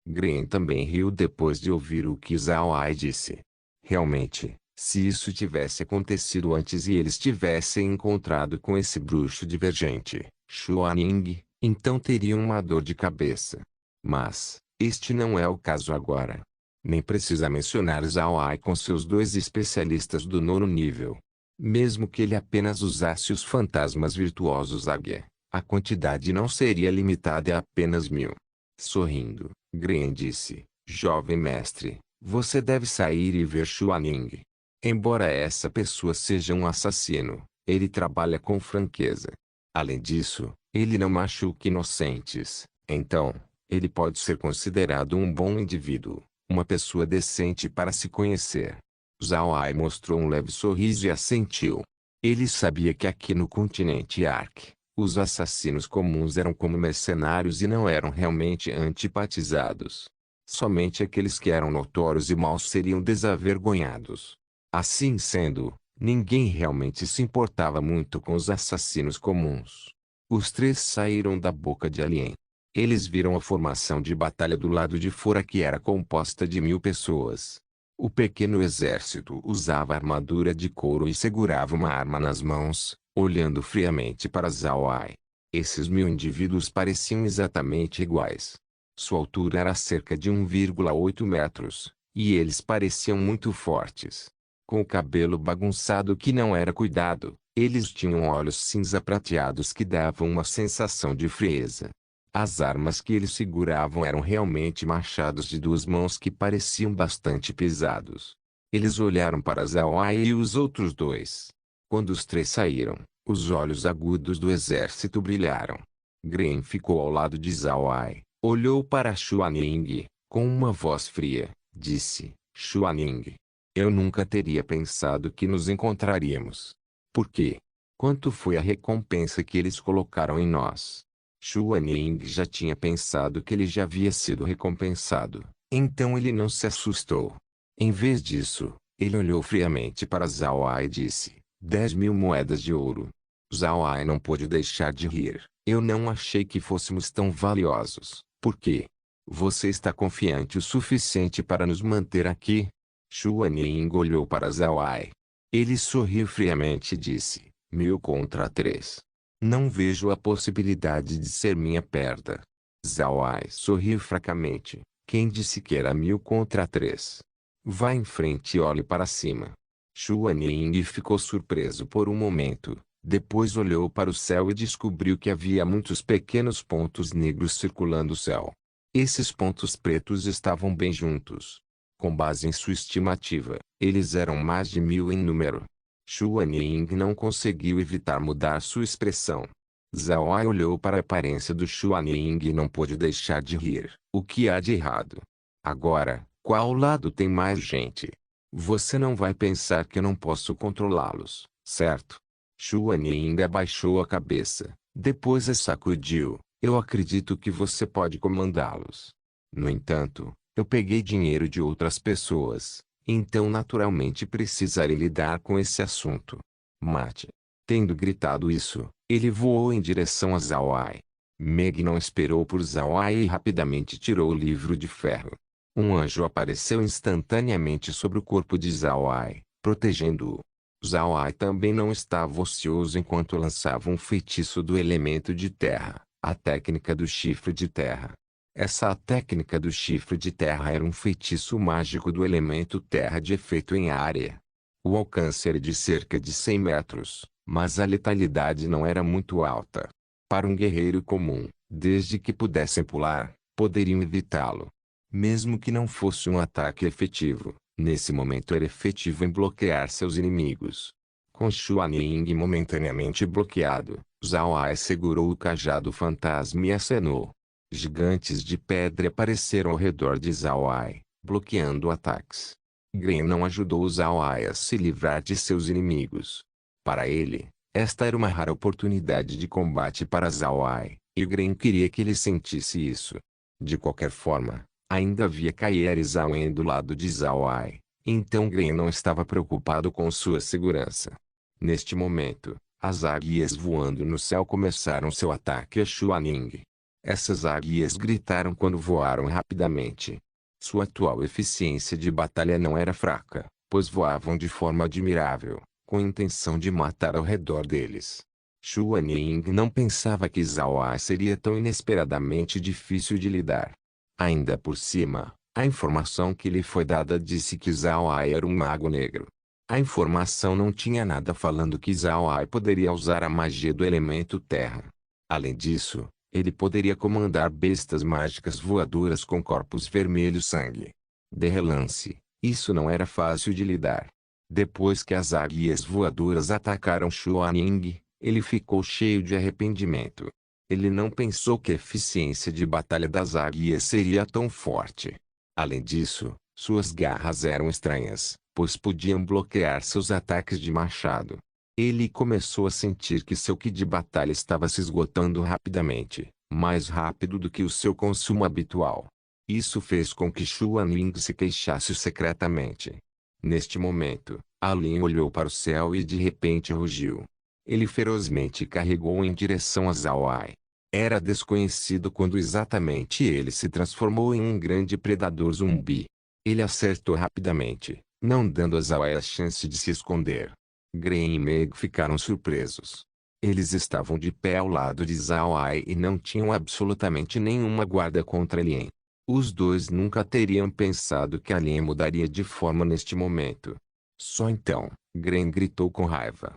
Green também riu depois de ouvir o que Zhao Ai disse. Realmente, se isso tivesse acontecido antes e eles tivessem encontrado com esse bruxo divergente, Xuaning, então teriam uma dor de cabeça. Mas, este não é o caso agora. Nem precisa mencionar Zhao Ai com seus 2 especialistas do 9º nível. Mesmo que ele apenas usasse os fantasmas virtuosos Águia, a quantidade não seria limitada a apenas 1000. Sorrindo, Green disse, jovem mestre, você deve sair e ver Xuaning. Embora essa pessoa seja um assassino, ele trabalha com franqueza. Além disso, ele não machuca inocentes, então, ele pode ser considerado um bom indivíduo, uma pessoa decente para se conhecer. Zhao Ai mostrou um leve sorriso e assentiu. Ele sabia que aqui no continente Ark, os assassinos comuns eram como mercenários e não eram realmente antipatizados. Somente aqueles que eram notórios e maus seriam desavergonhados. Assim sendo, ninguém realmente se importava muito com os assassinos comuns. Os 3 saíram da boca de Alien. Eles viram a formação de batalha do lado de fora que era composta de 1000 pessoas. O pequeno exército usava armadura de couro e segurava uma arma nas mãos, olhando friamente para Zhao Ai. Esses 1000 indivíduos pareciam exatamente iguais. Sua altura era cerca de 1,8 metros, e eles pareciam muito fortes. Com o cabelo bagunçado que não era cuidado, eles tinham olhos cinza prateados que davam uma sensação de frieza. As armas que eles seguravam eram realmente machados de 2 mãos que pareciam bastante pesados. Eles olharam para Zhao Ai e os outros 2. Quando os 3 saíram, os olhos agudos do exército brilharam. Green ficou ao lado de Zhao Ai, olhou para Xuaning, com uma voz fria, disse, Xuaning, eu nunca teria pensado que nos encontraríamos. Por quê? Quanto foi a recompensa que eles colocaram em nós? Xuaning já tinha pensado que ele já havia sido recompensado, então ele não se assustou. Em vez disso, ele olhou friamente para Zhao Ai e disse, 10.000 moedas de ouro. Zhao Ai não pôde deixar de rir. Eu não achei que fôssemos tão valiosos. Por quê? Você está confiante o suficiente para nos manter aqui? Xuaning olhou para Zhao Ai. Ele sorriu friamente e disse, 1000 contra 3. Não vejo a possibilidade de ser minha perda. Zhao Ai sorriu fracamente. Quem disse que era 1000 contra 3? Vá em frente e olhe para cima. Xuaning ficou surpreso por um momento. Depois olhou para o céu e descobriu que havia muitos pequenos pontos negros circulando o céu. Esses pontos pretos estavam bem juntos. Com base em sua estimativa, eles eram mais de 1000 em número. Xuaning não conseguiu evitar mudar sua expressão. Zhao Ai olhou para a aparência do Xuaning e não pôde deixar de rir. O que há de errado? Agora, qual lado tem mais gente? Você não vai pensar que eu não posso controlá-los, certo? Xuaning abaixou a cabeça. Depois a sacudiu. Eu acredito que você pode comandá-los. No entanto, eu peguei dinheiro de outras pessoas. Então naturalmente precisarei lidar com esse assunto. Mate. Tendo gritado isso, ele voou em direção a Zhao Ai. Meg não esperou por Zhao Ai e rapidamente tirou o livro de ferro. Um anjo apareceu instantaneamente sobre o corpo de Zhao Ai, protegendo-o. Zhao Ai também não estava ocioso enquanto lançava um feitiço do elemento de terra, a técnica do chifre de terra. Essa técnica do chifre de terra era um feitiço mágico do elemento terra de efeito em área. O alcance era de cerca de 100 metros, mas a letalidade não era muito alta. Para um guerreiro comum, desde que pudessem pular, poderiam evitá-lo. Mesmo que não fosse um ataque efetivo, nesse momento era efetivo em bloquear seus inimigos. Com Xuanling momentaneamente bloqueado, Zhao Ai segurou o cajado fantasma e acenou. Gigantes de pedra apareceram ao redor de Zhao Ai, bloqueando ataques. Gren não ajudou Zhao Ai a se livrar de seus inimigos. Para ele, esta era uma rara oportunidade de combate para Zhao Ai, e Gren queria que ele sentisse isso. De qualquer forma, ainda havia Kairi e Zhao Wen do lado de Zhao Ai, então Gren não estava preocupado com sua segurança. Neste momento, as águias voando no céu começaram seu ataque a Xuanling. Essas águias gritaram quando voaram rapidamente. Sua atual eficiência de batalha não era fraca, pois voavam de forma admirável, com a intenção de matar ao redor deles. Xuanling não pensava que Zhao Ai seria tão inesperadamente difícil de lidar. Ainda por cima, a informação que lhe foi dada disse que Zhao Ai era um mago negro. A informação não tinha nada falando que Zhao Ai poderia usar a magia do elemento terra. Além disso, ele poderia comandar bestas mágicas voadoras com corpos vermelhos sangue. De relance, isso não era fácil de lidar. Depois que as águias voadoras atacaram Xuanling, ele ficou cheio de arrependimento. Ele não pensou que a eficiência de batalha das águias seria tão forte. Além disso, suas garras eram estranhas, pois podiam bloquear seus ataques de machado. Ele começou a sentir que seu ki de batalha estava se esgotando rapidamente, mais rápido do que o seu consumo habitual. Isso fez com que Xuanling se queixasse secretamente. Neste momento, Alin olhou para o céu e de repente rugiu. Ele ferozmente carregou em direção a Zhao Ai. Era desconhecido quando exatamente ele se transformou em um grande predador zumbi. Ele acertou rapidamente, não dando a Zhao Ai a chance de se esconder. Gren e Meg ficaram surpresos. Eles estavam de pé ao lado de Zhao Ai e não tinham absolutamente nenhuma guarda contra Lien. Os dois nunca teriam pensado que Lien mudaria de forma neste momento. Só então, Gren gritou com raiva.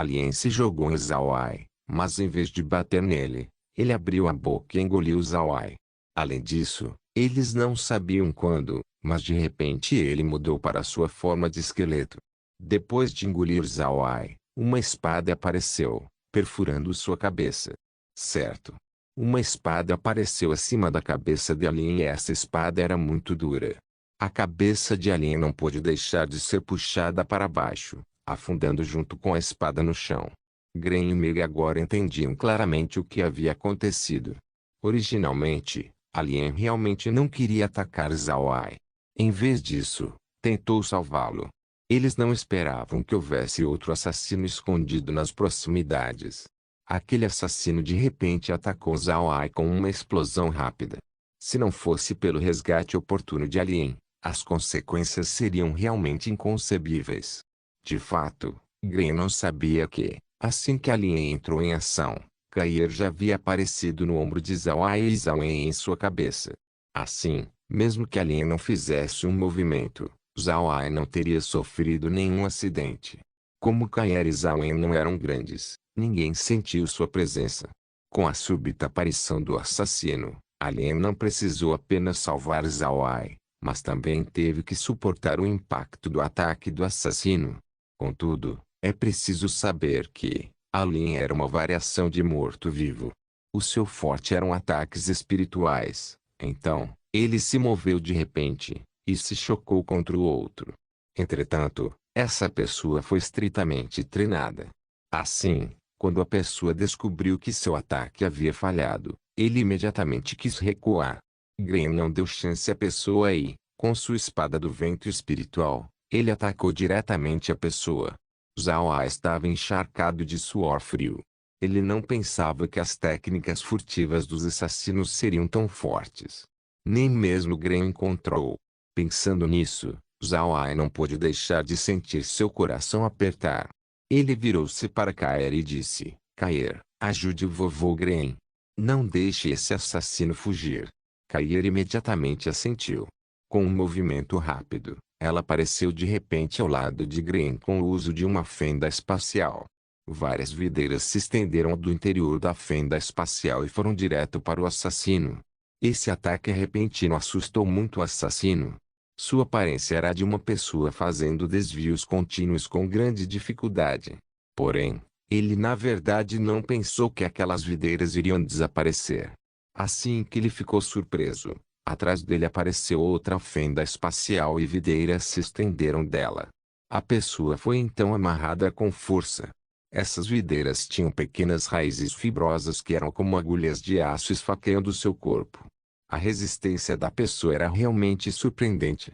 Lien se jogou em Zhao Ai, mas em vez de bater nele, ele abriu a boca e engoliu Zhao Ai. Além disso, eles não sabiam quando, mas de repente ele mudou para sua forma de esqueleto. Depois de engolir Zhao Ai, uma espada apareceu, perfurando sua cabeça. Certo. Uma espada apareceu acima da cabeça de Alien e essa espada era muito dura. A cabeça de Alien não pôde deixar de ser puxada para baixo, afundando junto com a espada no chão. Gren e Meg agora entendiam claramente o que havia acontecido. Originalmente, Alien realmente não queria atacar Zhao Ai. Em vez disso, tentou salvá-lo. Eles não esperavam que houvesse outro assassino escondido nas proximidades. Aquele assassino de repente atacou Zhao Ai com uma explosão rápida. Se não fosse pelo resgate oportuno de Alien, as consequências seriam realmente inconcebíveis. De fato, Gren não sabia que, assim que Alien entrou em ação, Kair já havia aparecido no ombro de Zhao Ai e Zhao Wen em sua cabeça. Assim, mesmo que Alien não fizesse um movimento, Zhao Ai não teria sofrido nenhum acidente. Como Kair e Zhao Wen não eram grandes, ninguém sentiu sua presença. Com a súbita aparição do assassino, Alien não precisou apenas salvar Zhao Ai, mas também teve que suportar o impacto do ataque do assassino. Contudo, é preciso saber que Alien era uma variação de morto-vivo. O seu forte eram ataques espirituais, então, ele se moveu de repente e se chocou contra o outro. Entretanto, essa pessoa foi estritamente treinada. Assim, quando a pessoa descobriu que seu ataque havia falhado, ele imediatamente quis recuar. Gren não deu chance à pessoa e, com sua espada do vento espiritual, ele atacou diretamente a pessoa. Zhao Ai estava encharcado de suor frio. Ele não pensava que as técnicas furtivas dos assassinos seriam tão fortes. Nem mesmo Gren encontrou. Pensando nisso, Zhao Ai não pôde deixar de sentir seu coração apertar. Ele virou-se para Kair e disse: Kair, ajude o vovô Gren. Não deixe esse assassino fugir. Kair imediatamente assentiu. Com um movimento rápido, ela apareceu de repente ao lado de Gren com o uso de uma fenda espacial. Várias videiras se estenderam do interior da fenda espacial e foram direto para o assassino. Esse ataque repentino assustou muito o assassino. Sua aparência era de uma pessoa fazendo desvios contínuos com grande dificuldade. Porém, ele na verdade não pensou que aquelas videiras iriam desaparecer. Assim que ele ficou surpreso, atrás dele apareceu outra fenda espacial e videiras se estenderam dela. A pessoa foi então amarrada com força. Essas videiras tinham pequenas raízes fibrosas que eram como agulhas de aço esfaqueando seu corpo. A resistência da pessoa era realmente surpreendente.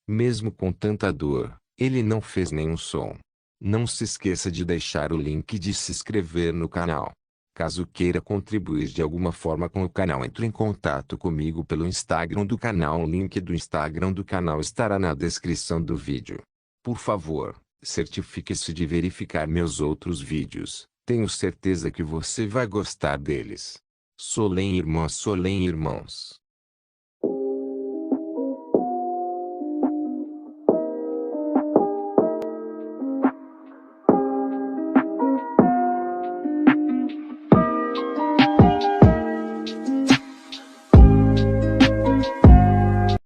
Mesmo com tanta dor, ele não fez nenhum som. Não se esqueça de deixar o link de se inscrever no canal. Caso queira contribuir de alguma forma com o canal, entre em contato comigo pelo Instagram do canal. O link do Instagram do canal estará na descrição do vídeo. Por favor, certifique-se de verificar meus outros vídeos. Tenho certeza que você vai gostar deles. Solém irmãos.